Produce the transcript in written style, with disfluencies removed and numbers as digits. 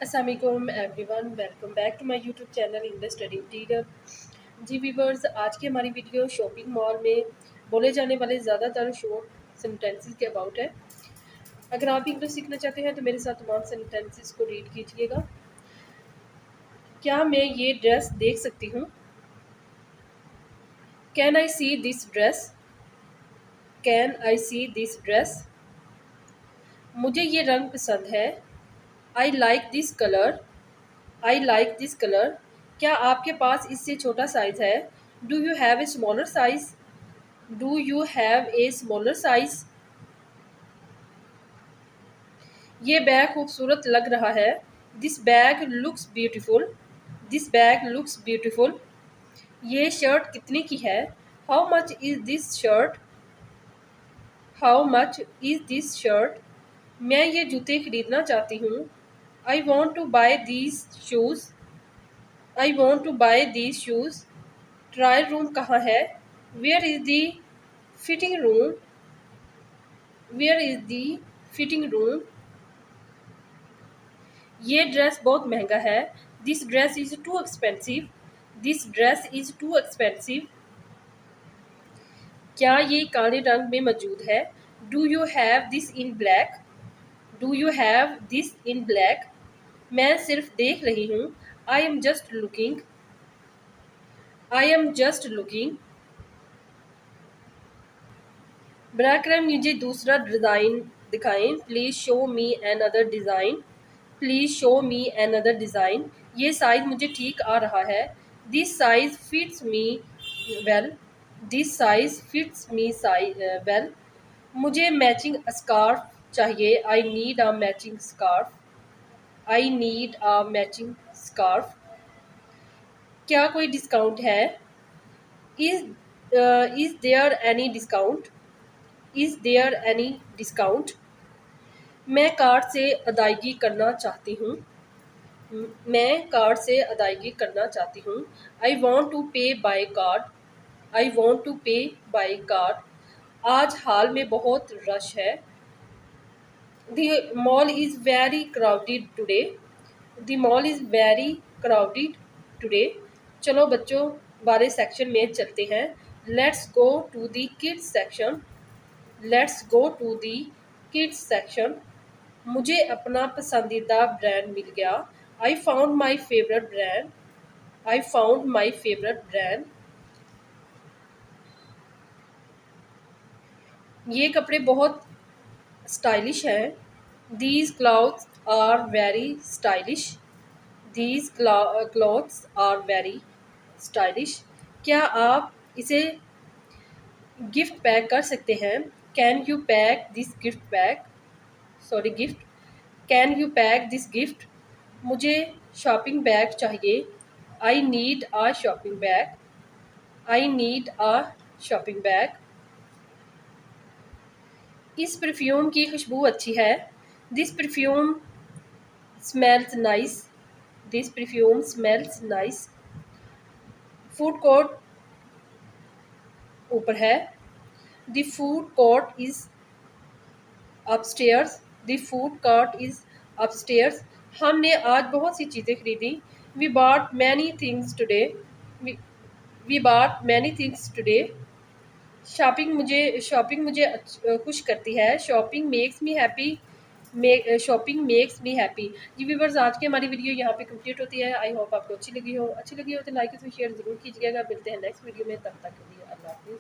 अस्सलामुअलैकुम everyone, welcome back to my YouTube channel English study teacher. जी viewers, आज की हमारी वीडियो शॉपिंग मॉल में बोले जाने वाले ज़्यादातर शॉर्ट सेंटेंसेस के अबाउट है। अगर आप इंग्लिश सीखना चाहते हैं तो मेरे साथ तमाम सेंटेंसेस को रीड कीजिएगा। क्या मैं ये ड्रेस देख सकती हूँ? Can I see this dress? Can I see this dress? मुझे ये रंग पसंद है। I like this colour. I like this colour. क्या आपके पास इससे छोटा साइज है? Do you have a smaller size? Do you have a smaller size? ये बैग खूबसूरत लग रहा है। This bag looks beautiful. This bag looks beautiful. ये शर्ट कितने की है? How much is this shirt? How much is this shirt? मैं ये जूते खरीदना चाहती हूँ। I want to buy these shoes. I want to buy these shoes. Trial room कहाँ है? Where is the fitting room? Where is the fitting room? ये dress बहुत महंगा है। This dress is too expensive. This dress is too expensive. क्या ये काले रंग में मौजूद है? Do you have this in black? Do you have this in black? मैं सिर्फ देख रही हूँ। I am just looking. I am just looking. ब्रैकर मुझे दूसरा डिज़ाइन दिखाएं। Please show me an other design. Please show me an other design. ये साइज़ मुझे ठीक आ रहा है। This size fits me well. This size fits me well. मुझे मैचिंग स्कार्फ चाहिए। I need a matching scarf. I need a matching scarf. क्या कोई डिस्काउंट है? Is there any discount? Is there any discount? मैं card से अदायगी करना चाहती हूँ। मैं कार्ड से अदायगी करना चाहती हूँ। I want to pay by card. I want to pay by card. आज हाल में बहुत रश है। The mall is very crowded today. The mall is very crowded today. चलो बच्चों वाले सेक्शन में चलते हैं। Let's go to the kids section. Let's go to the kids section. मुझे अपना पसंदीदा ब्रांड मिल गया। I found my favourite brand. I found my favourite brand. ये कपड़े बहुत स्टाइलिश हैं। These clothes are very stylish. These clothes are very stylish. क्या आप इसे गिफ्ट पैक कर सकते हैं? Can you pack this gift pack? Sorry gift. Can you pack this gift? मुझे शॉपिंग बैग चाहिए। I need a shopping bag. I need a shopping bag. इस perfume की खुशबू अच्छी है। This perfume smells nice. This perfume smells nice. Food court ऊपर है। The food court is upstairs. The food court is upstairs. हमने आज बहुत सी चीज़ें खरीदी। We bought many things today. We bought many things today. Shopping मुझे खुश करती है। Shopping makes me happy. Shopping makes me happy. जी व्यूअर्स, आज की हमारी वीडियो यहाँ पे कंप्लीट होती है। आई होप आपको अच्छी लगी हो तो लाइक इसमें शेयर ज़रूर कीजिएगा। मिलते हैं नेक्स्ट वीडियो में, तब तक के लिए अल्लाह हाफिज़।